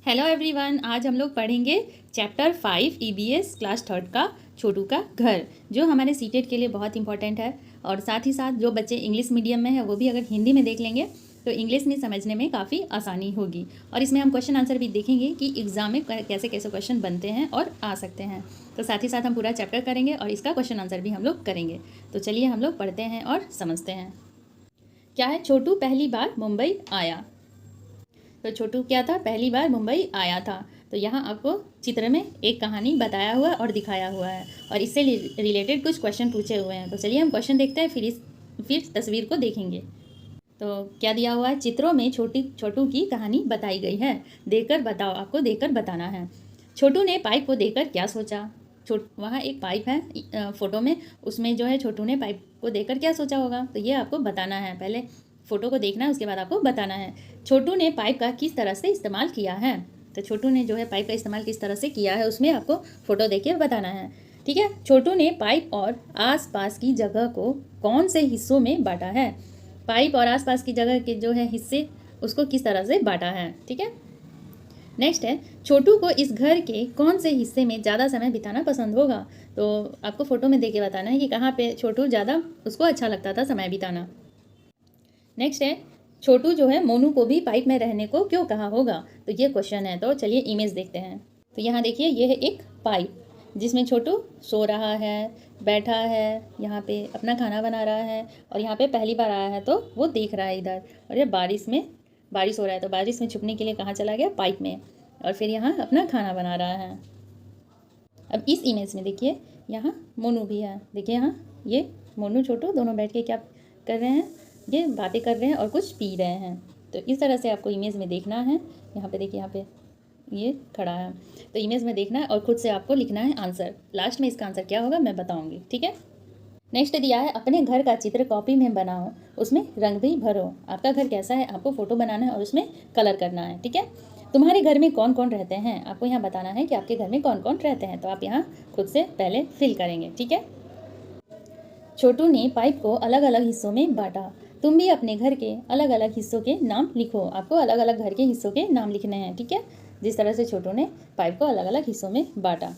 Hello everyone, आज हम लोग पढ़ेंगे चैप्टर 5 ईवीएस क्लास थर्ड का छोटू का घर, जो हमारे सीटेट के लिए बहुत इंपॉर्टेंट है। और साथ ही साथ जो बच्चे इंग्लिश मीडियम में है वो भी अगर हिंदी में देख लेंगे तो इंग्लिश में समझने में काफ़ी आसानी होगी। और इसमें हम क्वेश्चन आंसर भी देखेंगे कि एग्जाम में कैसे कैसे क्वेश्चन बनते हैं और आ सकते हैं। तो साथ ही साथ हम पूरा चैप्टर करेंगे और इसका क्वेश्चन आंसर भी हम लोग करेंगे। तो चलिए हम लोग पढ़ते हैं और समझते हैं। क्या है? छोटू पहली बार मुंबई आया। तो छोटू क्या था? पहली बार मुंबई आया था। तो यहाँ आपको चित्र में एक कहानी बताया हुआ और दिखाया हुआ है और इससे रिलेटेड कुछ क्वेश्चन पूछे हुए हैं। तो चलिए हम क्वेश्चन देखते हैं, फिर तस्वीर को देखेंगे। तो क्या दिया हुआ है? चित्रों में छोटू की कहानी बताई गई है, देखकर बताओ। आपको देखकर बताना है। छोटू ने पाइप को देखकर क्या सोचा? वहाँ एक पाइप है फोटो में, उसमें जो है छोटू ने पाइप को देखकर क्या सोचा होगा, तो ये आपको बताना है। पहले फ़ोटो को देखना है, उसके बाद आपको बताना है छोटू ने पाइप का किस तरह से इस्तेमाल किया है। तो छोटू ने जो है पाइप का इस्तेमाल किस तरह से किया है उसमें आपको फ़ोटो देख के बताना है। ठीक है। छोटू ने पाइप और आसपास की जगह को कौन से हिस्सों में बांटा है? पाइप और आसपास की जगह के जो है हिस्से, उसको किस तरह से बांटा है। ठीक है। नेक्स्ट है, छोटू को इस घर के कौन से हिस्से में ज़्यादा समय बिताना पसंद होगा। तो आपको फ़ोटो में देख के बताना है कि कहाँ पे छोटू ज़्यादा उसको अच्छा लगता था समय बिताना। नेक्स्ट है, छोटू जो है मोनू को भी पाइप में रहने को क्यों कहा होगा। तो ये क्वेश्चन है। तो चलिए इमेज देखते हैं। तो यहाँ देखिए, ये है एक पाइप जिसमें छोटू सो रहा है, बैठा है, यहाँ पे अपना खाना बना रहा है और यहाँ पे पहली बार आया है तो वो देख रहा है इधर। और ये बारिश हो रहा है तो बारिश में छुपने के लिए कहाँ चला गया? पाइप में। और फिर यहाँ अपना खाना बना रहा है। अब इस इमेज में देखिए, यहाँ मोनू भी है। देखिए यहाँ ये मोनू छोटू दोनों बैठ के क्या कर रहे हैं? ये बातें कर रहे हैं और कुछ पी रहे हैं। तो इस तरह से आपको इमेज में देखना है। यहाँ पे देखिए, यहाँ पे ये खड़ा है तो इमेज में देखना है और खुद से आपको लिखना है आंसर। लास्ट में इसका आंसर क्या होगा मैं बताऊंगी। ठीक है। नेक्स्ट दिया है, अपने घर का चित्र कॉपी में बनाओ, उसमें रंग भी भरो। आपका घर कैसा है आपको फोटो बनाना है और उसमें कलर करना है। ठीक है। तुम्हारे घर में कौन कौन रहते हैं, आपको यहाँ बताना है कि आपके घर में कौन कौन रहते हैं। तो आप यहाँ खुद से पहले फिल करेंगे। ठीक है। छोटू ने पाइप को अलग अलग हिस्सों में बांटा। तुम भी अपने घर के अलग अलग हिस्सों के नाम लिखो। आपको अलग अलग घर के हिस्सों के नाम लिखने हैं। ठीक है। जिस तरह से छोटू ने पाइप को अलग अलग हिस्सों में बांटा।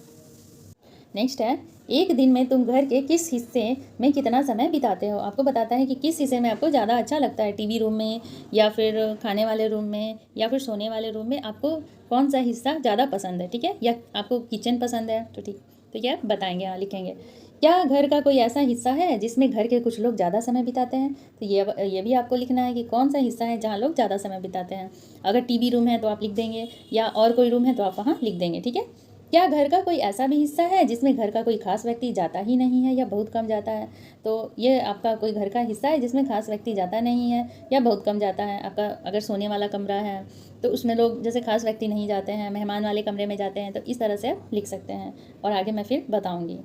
नेक्स्ट है, एक दिन में तुम घर के किस हिस्से में कितना समय बिताते हो। आपको बताता है कि किस हिस्से में आपको ज़्यादा अच्छा लगता है, टीवी रूम में या फिर खाने वाले रूम में या फिर सोने वाले रूम में, आपको कौन सा हिस्सा ज़्यादा पसंद है। ठीक है। या आपको किचन पसंद है तो ठीक, तो ये आप बताएंगे, यहाँ लिखेंगे। क्या घर का कोई ऐसा हिस्सा है जिसमें घर के कुछ लोग ज़्यादा समय बिताते हैं। तो ये भी आपको लिखना है कि कौन सा हिस्सा है जहाँ लोग ज़्यादा समय बिताते हैं। अगर टीवी रूम है तो आप लिख देंगे, या और कोई रूम है तो आप वहाँ लिख देंगे। ठीक है। क्या घर का कोई ऐसा भी हिस्सा है जिसमें घर का कोई खास व्यक्ति जाता ही नहीं है या बहुत कम जाता है। तो ये आपका कोई घर का हिस्सा है जिसमें खास व्यक्ति जाता नहीं है या बहुत कम जाता है। आपका अगर सोने वाला कमरा है तो उसमें लोग जैसे खास व्यक्ति नहीं जाते हैं, मेहमान वाले कमरे में जाते हैं। तो इस तरह से आप लिख सकते हैं और आगे मैं फिर बताऊँगी।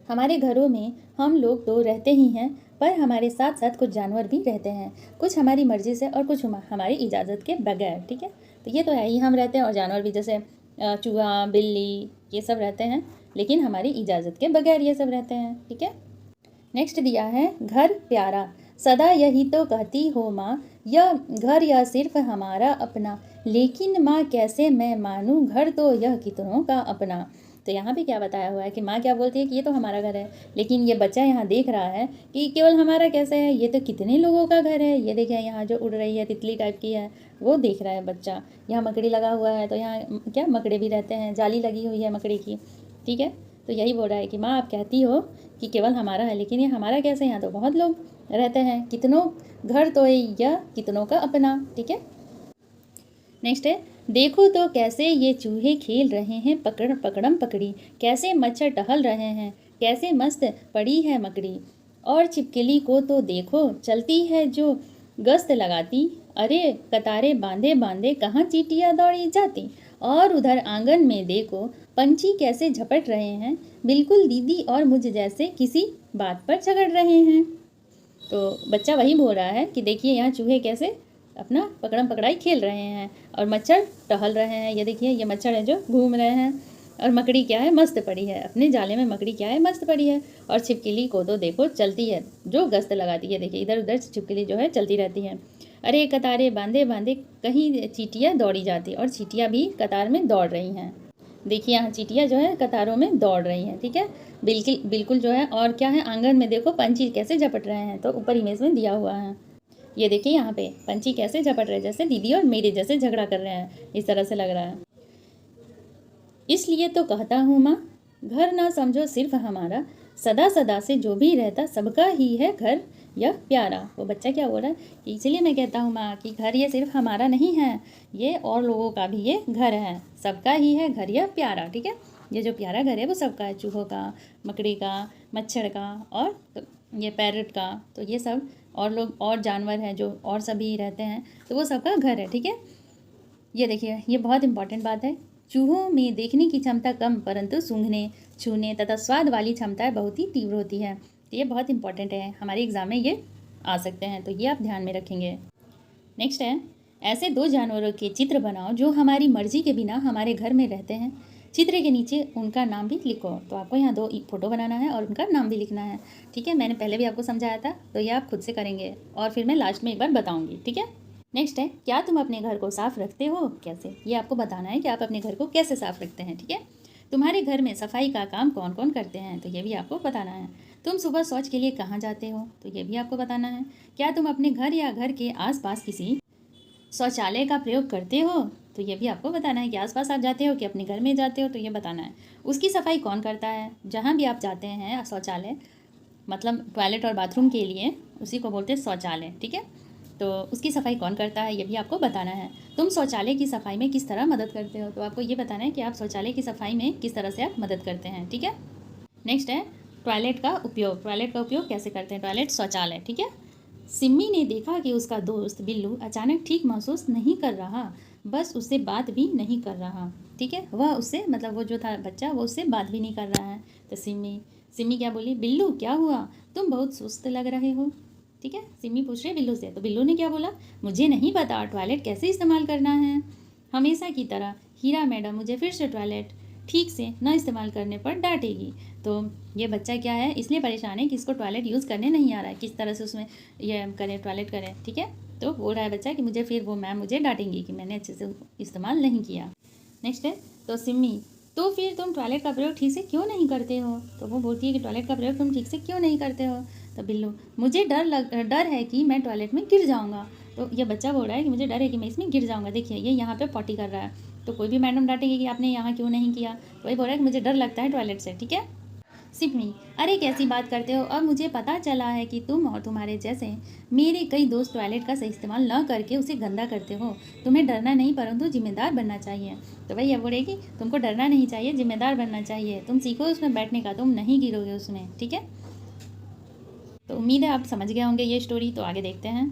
हमारे घरों में हम लोग तो रहते ही हैं, पर हमारे साथ साथ कुछ जानवर भी रहते हैं, कुछ हमारी मर्जी से और कुछ हमारी इजाज़त के बगैर। ठीक है। तो ये तो है ही, हम रहते हैं और जानवर भी, जैसे चूहा, बिल्ली, ये सब रहते हैं, लेकिन हमारी इजाज़त के बगैर ये सब रहते हैं। ठीक है। नेक्स्ट दिया है, घर प्यारा, सदा यही तो कहती हो माँ, यह घर यह सिर्फ हमारा अपना, लेकिन माँ कैसे मैं मानूँ, घर तो यह कितनों का अपना। तो यहाँ पे क्या बताया हुआ है कि माँ क्या बोलती है कि ये तो हमारा घर है, लेकिन ये बच्चा यहाँ देख रहा है कि केवल हमारा कैसे है, ये तो कितने लोगों का घर है। ये देखिए यहाँ जो उड़ रही है तितली टाइप की है, वो देख रहा है बच्चा। यहाँ मकड़ी लगा हुआ है तो यहाँ क्या मकड़े भी रहते हैं, जाली लगी हुई है मकड़ी की। ठीक है। तो यही बोल रहा है कि माँ आप कहती हो कि केवल हमारा है, लेकिन ये हमारा कैसे, यहाँ तो बहुत लोग रहते हैं, कितनों घर तो यह कितनों का अपना। ठीक है। नेक्स्ट है, देखो तो कैसे ये चूहे खेल रहे हैं पकड़म पकड़ी, कैसे मच्छर टहल रहे हैं, कैसे मस्त पड़ी है मकड़ी। और छिपकली को तो देखो, चलती है जो गश्त लगाती, अरे कतारे बांधे बांधे कहाँ चींटियाँ दौड़ी जाती। और उधर आंगन में देखो पंछी कैसे झपट रहे हैं, बिल्कुल दीदी और मुझ जैसे किसी बात पर झगड़ रहे हैं। तो बच्चा वही बोल रहा है कि देखिए यहाँ चूहे कैसे अपना पकड़म पकड़ाई खेल रहे हैं और मच्छर टहल रहे हैं। ये देखिए ये मच्छर है जो घूम रहे हैं। और मकड़ी क्या है, मस्त पड़ी है। अपने जाले में मकड़ी क्या है, मस्त पड़ी है। और छिपकली को तो देखो चलती है, जो गश्त लगाती है। देखिए इधर उधर छिपकली जो है चलती रहती है। अरे कतारें बांधे बांधे कहीं चींटियाँ दौड़ी जाती, और चींटियाँ भी कतार में दौड़ रही हैं। देखिए यहाँ चींटियाँ जो है कतारों में दौड़ रही हैं, ठीक है, बिल्कुल बिल्कुल जो है। और क्या है, आंगन में देखो पंछी कैसे झपट रहे हैं, तो ऊपर इमेज में दिया हुआ है। ये देखिए यहाँ पे पंछी कैसे झपट रहे हैं, जैसे दीदी और मेरे जैसे झगड़ा कर रहे हैं, इस तरह से लग रहा है। इसलिए तो कहता हूँ माँ, घर ना समझो सिर्फ हमारा, सदा सदा से जो भी रहता सबका ही है घर यह प्यारा। वो बच्चा क्या बोल रहा है कि इसलिए मैं कहता हूँ माँ कि घर ये सिर्फ हमारा नहीं है, ये और लोगों का भी ये घर है, सबका ही है घर यह प्यारा, ठीक है। ये जो प्यारा घर है वो सबका है, चूहों का, मकड़ी का, मच्छर का और ये पैरट का, तो ये सब और लोग और जानवर हैं जो और सभी रहते हैं, तो वो सबका घर है, ठीक है। ये देखिए ये बहुत इंपॉर्टेंट बात है। चूहों में देखने की क्षमता कम, परंतु सूंघने, छूने तथा स्वाद वाली क्षमताएं बहुत ही तीव्र होती है। तो ये बहुत इंपॉर्टेंट है, हमारे एग्जाम में ये आ सकते हैं, तो ये आप ध्यान में रखेंगे। नेक्स्ट है, ऐसे दो जानवरों के चित्र बनाओ जो हमारी मर्जी के बिना हमारे घर में रहते हैं। चित्र के नीचे उनका नाम भी लिखो। तो आपको यहाँ दो फोटो बनाना है और उनका नाम भी लिखना है, ठीक है। मैंने पहले भी आपको समझाया था, तो ये आप खुद से करेंगे और फिर मैं लास्ट में एक बार बताऊँगी, ठीक है। नेक्स्ट है, क्या तुम अपने घर को साफ रखते हो, कैसे, ये आपको बताना है कि आप अपने घर को कैसे साफ रखते हैं, ठीक है। तुम्हारे घर में सफाई का काम कौन कौन करते हैं, तो ये भी आपको बताना है। तुम सुबह शौच के लिए कहाँ जाते हो, तो ये भी आपको बताना है। क्या तुम अपने घर या घर के आसपास किसी शौचालय का प्रयोग करते हो, तो ये भी आपको बताना है कि आसपास आप जाते हो कि अपने घर में जाते हो, तो ये बताना है। उसकी सफाई कौन करता है, जहाँ भी आप जाते हैं शौचालय, मतलब टॉयलेट और बाथरूम के लिए, उसी को बोलते हैं शौचालय, ठीक है। तो उसकी सफाई कौन करता है, ये भी आपको बताना है। तुम शौचालय की सफाई में किस तरह मदद करते हो, तो आपको ये बताना है कि आप शौचालय की सफाई में किस तरह से आप मदद करते हैं, ठीक है। नेक्स्ट है, टॉयलेट का उपयोग। टॉयलेट का उपयोग कैसे करते हैं, टॉयलेट शौचालय, ठीक है। सिम्मी ने देखा कि उसका दोस्त बिल्लू अचानक ठीक महसूस नहीं कर रहा, बस उससे बात भी नहीं कर रहा, ठीक है। वह उससे, मतलब वो जो था बच्चा, वो उससे बात भी नहीं कर रहा है। तो सिम्मी क्या बोली, बिल्लू क्या हुआ, तुम बहुत सुस्त लग रहे हो, ठीक है। सिम्मी पूछ रहे बिल्लू से, तो बिल्लू ने क्या बोला, मुझे नहीं पता टॉयलेट कैसे इस्तेमाल करना है। हमेशा की तरह हीरा मैडम मुझे फिर से टॉयलेट ठीक से न इस्तेमाल करने पर डांटेगी। तो ये बच्चा क्या है, इसलिए परेशान है कि इसको टॉयलेट यूज़ करने नहीं आ रहा है, किस तरह से उसमें ये करें, टॉयलेट करें, ठीक है। तो बोल रहा है बच्चा कि मुझे फिर वो मैम मुझे डांटेंगी कि मैंने अच्छे से इस्तेमाल नहीं किया। नेक्स्ट है, तो सिम्मी, तो फिर तुम टॉयलेट का प्रयोग ठीक से क्यों नहीं करते हो, तो वो बोलती है कि टॉयलेट का प्रयोग तुम ठीक से क्यों नहीं करते हो। तो बिल्लू, मुझे डर है कि मैं टॉयलेट में गिर जाऊँगा। तो ये बच्चा बोल रहा है कि मुझे डर है कि मैं इसमें गिर जाऊँगा। देखिए ये यहाँ पे पॉटी कर रहा है, तो कोई भी मैडम डांटेगी कि आपने यहाँ क्यों नहीं किया, तो वही बोल रहा है कि मुझे डर लगता है टॉयलेट से, ठीक है। सिम्मी, अरे कैसी बात करते हो, अब मुझे पता चला है कि तुम और तुम्हारे जैसे मेरे कई दोस्त टॉयलेट का सही इस्तेमाल न करके उसे गंदा करते हो। तुम्हें डरना नहीं परंतु जिम्मेदार बनना चाहिए। तो वही अब बोलेगी, तुमको डरना नहीं चाहिए, जिम्मेदार बनना चाहिए। तुम सीखो उसमें बैठने का, तुम नहीं गिरोगे उसमें, ठीक है। तो उम्मीद है आप समझ गए होंगे ये स्टोरी। तो आगे देखते हैं।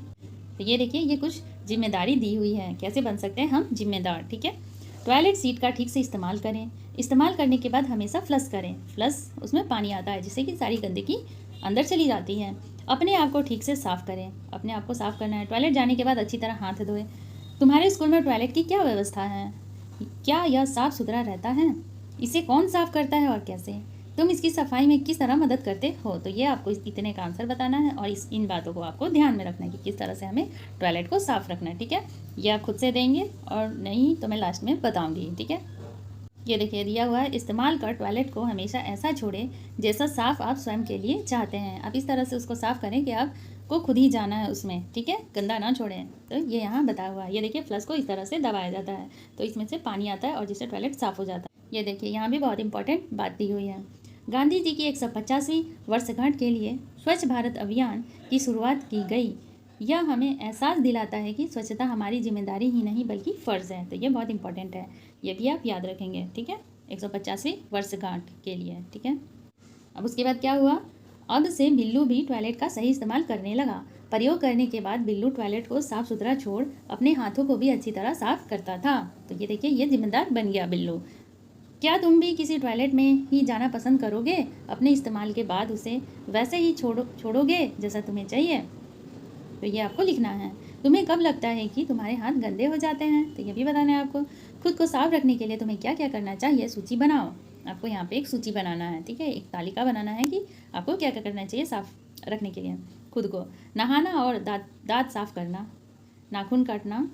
तो ये देखिए, ये कुछ जिम्मेदारी दी हुई है, कैसे बन सकते हैं हम जिम्मेदार, ठीक है। टॉयलेट सीट का ठीक से इस्तेमाल करें। इस्तेमाल करने के बाद हमेशा फ्लश करें। फ्लश, उसमें पानी आता है जिससे कि सारी गंदगी अंदर चली जाती है। अपने आप को ठीक से साफ़ करें। अपने आप को साफ़ करना है। टॉयलेट जाने के बाद अच्छी तरह हाथ धोएं। तुम्हारे स्कूल में टॉयलेट की क्या व्यवस्था है, क्या यह साफ़ सुथरा रहता है, इसे कौन साफ़ करता है और कैसे, तुम इसकी सफाई में किस तरह मदद करते हो। तो ये आपको इतने का आंसर बताना है और इन बातों को आपको ध्यान में रखना है कि किस तरह से हमें टॉयलेट को साफ़ रखना है, ठीक है। ये आप खुद से देंगे और नहीं तो मैं लास्ट में बताऊंगी, ठीक है। ये देखिए दिया हुआ है, इस्तेमाल कर टॉयलेट को हमेशा ऐसा छोड़ें जैसा साफ़ आप स्वयं के लिए चाहते हैं। आप इस तरह से उसको साफ़ करें कि आपको खुद ही जाना है उसमें, ठीक है, गंदा ना छोड़ें। तो ये यहाँ बताया हुआ है। ये देखिए फ्लश को इस तरह से दबाया जाता है तो इसमें से पानी आता है और जिससे टॉयलेट साफ़ हो जाता है। ये देखिए यहाँ भी बहुत इंपॉर्टेंट बात दी हुई है। गांधी जी की 150वीं वर्षगांठ के लिए स्वच्छ भारत अभियान की शुरुआत की गई। यह हमें एहसास दिलाता है कि स्वच्छता हमारी जिम्मेदारी ही नहीं बल्कि फ़र्ज़ है। तो ये बहुत इंपॉर्टेंट है, ये भी आप याद रखेंगे, ठीक है, 150वीं वर्षगांठ के लिए, ठीक है। अब उसके बाद क्या हुआ, अब से बिल्लू भी टॉयलेट का सही इस्तेमाल करने लगा। प्रयोग करने के बाद बिल्लू टॉयलेट को साफ़ सुथरा छोड़ अपने हाथों को भी अच्छी तरह साफ़ करता था। तो ये देखिए, ये जिम्मेदार बन गया बिल्लू। क्या तुम भी किसी टॉयलेट में ही जाना पसंद करोगे, अपने इस्तेमाल के बाद उसे वैसे ही छोड़ोगे जैसा तुम्हें चाहिए। तो ये आपको लिखना है। तुम्हें कब लगता है कि तुम्हारे हाथ गंदे हो जाते हैं, तो ये भी बताना है आपको। खुद को साफ रखने के लिए तुम्हें क्या क्या करना चाहिए, सूची बनाओ। आपको यहाँ पे एक सूची बनाना है, ठीक है, एक तालिका बनाना है कि आपको क्या क्या करना चाहिए साफ रखने के लिए खुद को। नहाना और दांत साफ करना, नाखून काटना,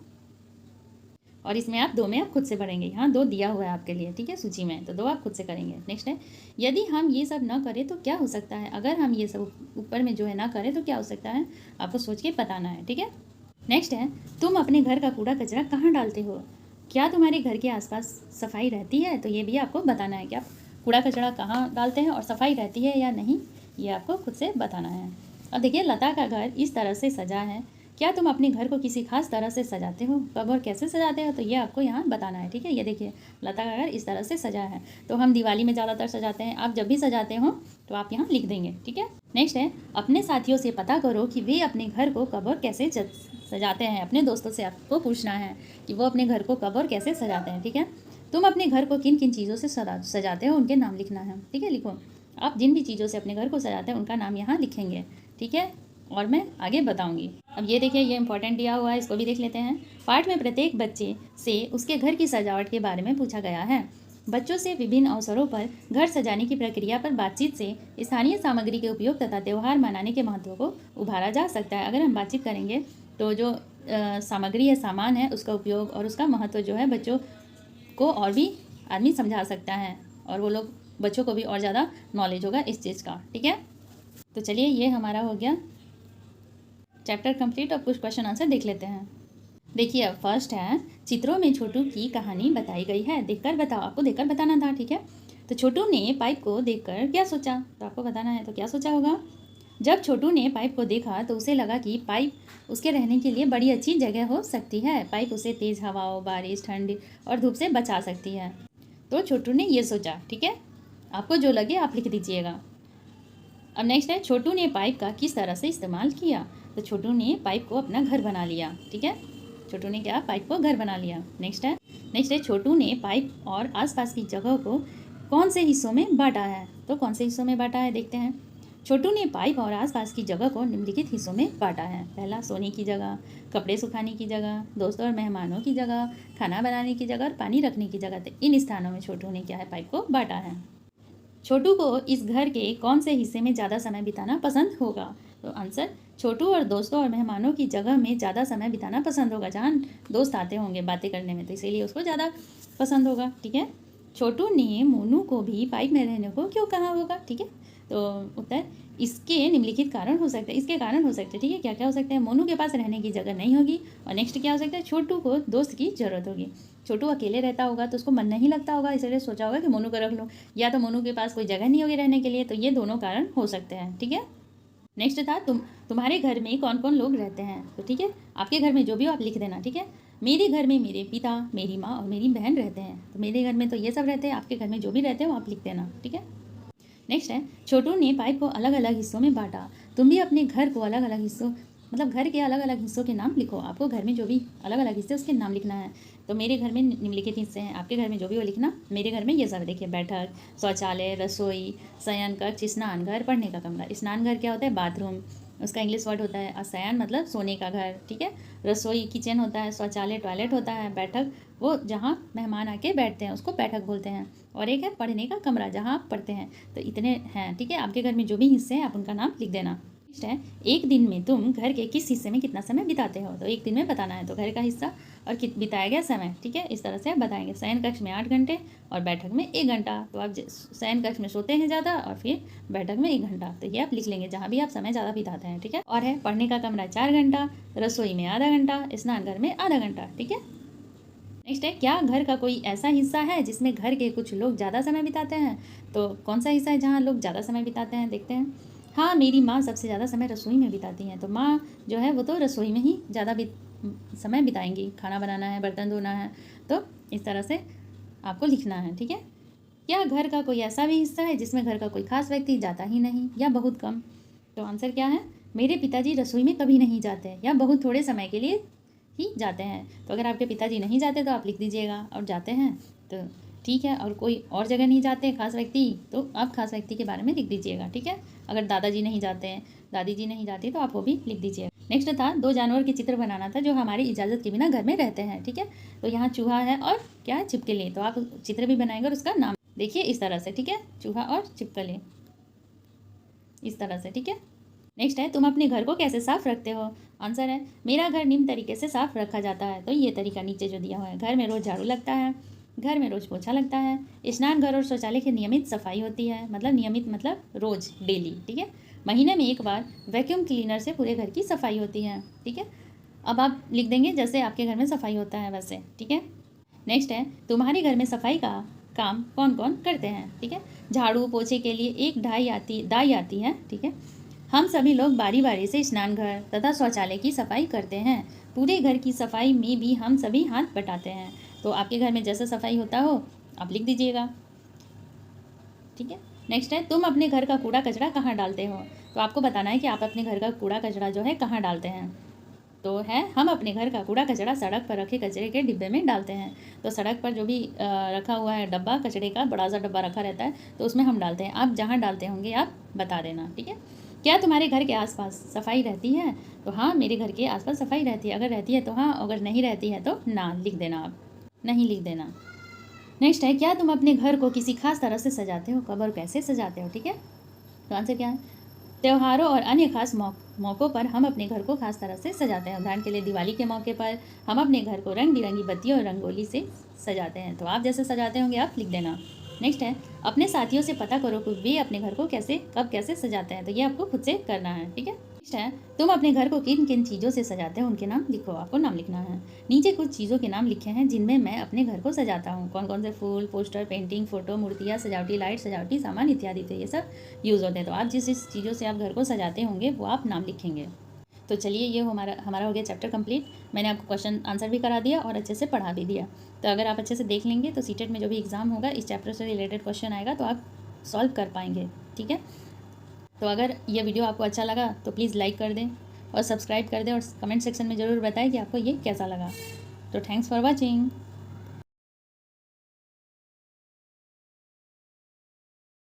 और इसमें आप 2 में आप खुद से पढ़ेंगे। यहाँ 2 दिया हुआ है आपके लिए, ठीक है, सूची में, तो 2 आप खुद से करेंगे। नेक्स्ट है, यदि हम ये सब ना करें तो क्या हो सकता है। अगर हम ये सब ऊपर में जो है ना करें तो क्या हो सकता है, आपको सोच के बताना है, ठीक है। नेक्स्ट है, तुम अपने घर का कूड़ा कचरा कहाँ डालते हो। क्या तुम्हारे घर के आसपास सफाई रहती है, तो ये भी आपको बताना है कि आप कूड़ा कचरा कहाँ डालते हैं और सफाई रहती है या नहीं, ये आपको खुद से बताना है। अब देखिए, लता का घर इस तरह से सजा है। क्या तुम अपने घर को किसी खास तरह से सजाते हो, कब और कैसे सजाते हो, तो ये आपको यहाँ बताना है, ठीक है। ये देखिए, लता का घर इस तरह से सजा है, तो हम दिवाली में ज़्यादातर सजाते हैं। आप जब भी सजाते हो तो आप यहाँ लिख देंगे, ठीक है। नेक्स्ट है, अपने साथियों से पता करो कि वे अपने घर को कब और कैसे सजाते हैं। अपने दोस्तों से आपको पूछना है कि वो अपने घर को कब और कैसे सजाते हैं, ठीक है। तुम अपने घर को किन किन चीज़ों से सजाते हो, उनके नाम लिखना है, ठीक है। लिखो, आप जिन भी चीज़ों से अपने घर को सजाते हैं उनका नाम यहाँ लिखेंगे, ठीक है, और मैं आगे बताऊंगी। अब ये देखिए, ये इंपॉर्टेंट दिया हुआ है, इसको भी देख लेते हैं। पाठ में प्रत्येक बच्चे से उसके घर की सजावट के बारे में पूछा गया है। बच्चों से विभिन्न अवसरों पर घर सजाने की प्रक्रिया पर बातचीत से स्थानीय सामग्री के उपयोग तथा त्यौहार मनाने के महत्व को उभारा जा सकता है। अगर हम बातचीत करेंगे तो जो सामग्री है, सामान है, उसका उपयोग और उसका महत्व जो है बच्चों को और भी आदमी समझा सकता है, और वो लोग बच्चों को भी और ज़्यादा नॉलेज होगा इस चीज़ का, ठीक है। तो चलिए, ये हमारा हो गया चैप्टर कंप्लीट, और कुछ क्वेश्चन आंसर देख लेते हैं। देखिए, अब फर्स्ट है, चित्रों में छोटू की कहानी बताई गई है, देखकर बताओ। आपको देखकर बताना था, ठीक है। तो छोटू ने पाइप को देखकर क्या सोचा, तो आपको बताना है, तो क्या सोचा होगा। जब छोटू ने पाइप को देखा तो उसे लगा कि पाइप उसके रहने के लिए बड़ी अच्छी जगह हो सकती है। पाइप उसे तेज़ हवाओं, बारिश, ठंड और धूप से बचा सकती है। तो छोटू ने ये सोचा, ठीक है। आपको जो लगे आप लिख दीजिएगा। अब नेक्स्ट है, छोटू ने पाइप का किस तरह से इस्तेमाल किया। तो छोटू ने पाइप को अपना घर बना लिया, ठीक है। छोटू ने क्या, पाइप को घर बना लिया। नेक्स्ट है, छोटू ने पाइप और आसपास की जगह को कौन से हिस्सों में बांटा है। तो कौन से हिस्सों में बांटा है, देखते हैं। छोटू ने पाइप और आसपास की जगह को निम्नलिखित हिस्सों में बांटा है। पहला, सोने की जगह, कपड़े सुखाने की जगह, दोस्तों और मेहमानों की जगह, खाना बनाने की जगह और पानी रखने की जगह। तो इन स्थानों में छोटू ने क्या है, पाइप को बांटा है। छोटू को इस घर के कौन से हिस्से में ज़्यादा समय बिताना पसंद होगा। तो आंसर, छोटू और दोस्तों और मेहमानों की जगह में ज़्यादा समय बिताना पसंद होगा, जहाँ दोस्त आते होंगे बातें करने में, तो इसीलिए उसको ज़्यादा पसंद होगा, ठीक है। छोटू ने मोनू को भी पाइप में रहने को क्यों कहा होगा, ठीक है। तो उत्तर, इसके निम्नलिखित कारण हो सकते हैं, इसके कारण हो सकते हैं, ठीक है। क्या क्या हो सकते हैं, मोनू के पास रहने की जगह नहीं होगी, और नेक्स्ट क्या हो सकता है, छोटू को दोस्त की ज़रूरत होगी। छोटू अकेले रहता होगा तो उसको मन नहीं लगता होगा, इसलिए सोचा होगा कि मोनू को रख लो, या तो मोनू के पास कोई जगह नहीं होगी रहने के लिए। तो ये दोनों कारण हो सकते हैं, ठीक है। नेक्स्ट था, तुम्हारे घर में कौन कौन लोग रहते हैं। तो ठीक है, आपके घर में जो भी हो आप लिख देना, ठीक है। मेरे घर में मेरे पिता, मेरी माँ और मेरी बहन रहते हैं। तो मेरे घर में तो ये सब रहते हैं, आपके घर में जो भी रहते हो आप लिख देना, ठीक है। नेक्स्ट है, छोटू ने पाइप को अलग अलग हिस्सों में बांटा। तुम भी अपने घर को अलग अलग हिस्सों, मतलब घर के अलग अलग हिस्सों के नाम लिखो। आपको घर में जो भी अलग अलग हिस्से उसके नाम लिखना है। तो मेरे घर में निम्नलिखित हिस्से हैं, आपके घर में जो भी वो लिखना। मेरे घर में ये सब देखिए, बैठक, शौचालय, रसोई, शयन कक्ष, स्नान घर, पढ़ने का कमरा। स्नान घर क्या होता है, बाथरूम, उसका इंग्लिश वर्ड होता है। शयन मतलब सोने का घर, ठीक है। रसोई किचन होता है, शौचालय टॉयलेट होता है, बैठक वो जहाँ मेहमान आके बैठते हैं उसको बैठक बोलते हैं, और एक है पढ़ने का कमरा जहाँ आप पढ़ते हैं। तो इतने हैं, ठीक है। आपके घर में जो भी हिस्से हैं आप उनका नाम लिख देना। नेक्स्ट है, एक दिन में तुम घर के किस हिस्से में कितना समय बिताते हो। तो एक दिन में बताना है, तो घर का हिस्सा और बिताया गया समय, ठीक है, इस तरह से आप बताएंगे। शयन कक्ष में 8 घंटे और बैठक में 1 घंटा। तो आप शयन कक्ष में सोते हैं ज़्यादा और फिर बैठक में 1 घंटा, तो ये आप लिख लेंगे जहाँ भी आप समय ज़्यादा बिताते हैं, ठीक है। और है पढ़ने का कमरा 4 घंटा, रसोई में आधा घंटा, स्नान घर में आधा घंटा, ठीक है। नेक्स्ट है, क्या घर का कोई ऐसा हिस्सा है जिसमें घर के कुछ लोग ज़्यादा समय बिताते हैं। तो कौन सा हिस्सा है जहाँ लोग ज़्यादा समय बिताते हैं, देखते हैं। हाँ, मेरी माँ सबसे ज़्यादा समय रसोई में बिताती हैं। तो माँ जो है वो तो रसोई में ही ज़्यादा समय बिताएंगी, खाना बनाना है, बर्तन धोना है, तो इस तरह से आपको लिखना है, ठीक है। क्या घर का कोई ऐसा भी हिस्सा है जिसमें घर का कोई खास व्यक्ति जाता ही नहीं या बहुत कम। तो आंसर क्या है, मेरे पिताजी रसोई में कभी नहीं जाते या बहुत थोड़े समय के लिए ही जाते हैं। तो अगर आपके पिताजी नहीं जाते तो आप लिख दीजिएगा, और जाते हैं तो ठीक है, और कोई और जगह नहीं जाते खास व्यक्ति तो आप खास व्यक्ति के बारे में लिख दीजिएगा, ठीक है। अगर दादाजी नहीं जाते हैं, दादी जी नहीं जाती तो आप वो भी लिख दीजिएगा। नेक्स्ट था 2 जानवर के चित्र बनाना था जो हमारी इजाज़त के बिना घर में रहते हैं, ठीक है। तो यहाँ चूहा है और क्या है, छिपकली। तो आप चित्र भी बनाएंगे और उसका नाम देखिए इस तरह से, ठीक है, चूहा और छिपकली, इस तरह से, ठीक है। नेक्स्ट है तुम अपने घर को कैसे साफ रखते हो। आंसर है मेरा घर निम्न तरीके से साफ रखा जाता है। तो ये तरीका नीचे जो दिया हुआ है, घर में रोज़ झाड़ू लगता है, घर में रोज़ पोछा लगता है, स्नान घर और शौचालय की नियमित सफाई होती है, मतलब नियमित मतलब रोज़, डेली, ठीक है। महीने में एक बार वैक्यूम क्लीनर से पूरे घर की सफाई होती है, ठीक है। अब आप लिख देंगे जैसे आपके घर में सफाई होता है वैसे, ठीक है। नेक्स्ट है तुम्हारे घर में सफाई का काम कौन कौन करते हैं, ठीक है। झाड़ू पोछे के लिए एक दाई आती है, ठीक है। हम सभी लोग बारी बारी से स्नान घर तथा शौचालय की सफाई करते हैं। पूरे घर की सफाई में भी हम सभी हाथ बटाते हैं। तो आपके घर में जैसा सफाई होता हो आप लिख दीजिएगा, ठीक है। नेक्स्ट है तुम अपने घर का कूड़ा कचरा कहाँ डालते हो। तो आपको बताना है कि आप अपने घर का कूड़ा कचरा जो है कहाँ डालते हैं। तो है हम अपने घर का कूड़ा कचरा सड़क पर रखे कचरे के डिब्बे में डालते हैं। तो सड़क पर जो भी रखा हुआ है डब्बा कचरे का, बड़ा सा डब्बा रखा रहता है, तो उसमें हम डालते हैं। आप जहाँ डालते होंगे आप बता देना, ठीक है। क्या तुम्हारे घर के आसपास सफाई रहती है। तो हाँ मेरे घर के आसपास सफाई रहती है। अगर रहती है तो हाँ, अगर नहीं रहती है तो ना लिख देना, आप नहीं लिख देना। नेक्स्ट है क्या तुम अपने घर को किसी खास तरह से सजाते हो, कब और कैसे सजाते हो, ठीक है। तो आंसर क्या है, त्योहारों और अन्य खास मौक़ों पर हम अपने घर को खास तरह से सजाते हैं। उदाहरण के लिए दिवाली के मौके पर हम अपने घर को रंग बिरंगी बत्तियों और रंगोली से सजाते हैं। तो आप जैसे सजाते होंगे आप लिख देना। नेक्स्ट है अपने साथियों से पता करो कि वे अपने घर को कैसे कब कैसे सजाते हैं। तो ये आपको खुद से करना है, ठीक है। नेक्स्ट है तुम अपने घर को किन किन चीज़ों से सजाते हो, उनके नाम लिखो। आपको नाम लिखना है। नीचे कुछ चीज़ों के नाम लिखे हैं जिनमें मैं अपने घर को सजाता हूँ। कौन कौन से फूल, पोस्टर, पेंटिंग, फोटो, मूर्तियाँ, सजावटी लाइट, सजावटी सामान इत्यादि थे, ये सब यूज़ होते हैं। तो आप जिस जिस चीज़ों से आप घर को सजाते होंगे वो आप नाम लिखेंगे। तो चलिए ये हमारा हो गया चैप्टर कंप्लीट। मैंने आपको क्वेश्चन आंसर भी करा दिया और अच्छे से पढ़ा भी दिया। तो अगर आप अच्छे से देख लेंगे तो सीटेट में जो भी एग्ज़ाम होगा इस चैप्टर से रिलेटेड क्वेश्चन आएगा तो आप सॉल्व कर पाएंगे, ठीक है। तो अगर ये वीडियो आपको अच्छा लगा तो प्लीज़ लाइक कर दें और सब्सक्राइब कर दें और कमेंट सेक्शन में ज़रूर बताएं कि आपको ये कैसा लगा। तो थैंक्स फॉर वॉचिंग।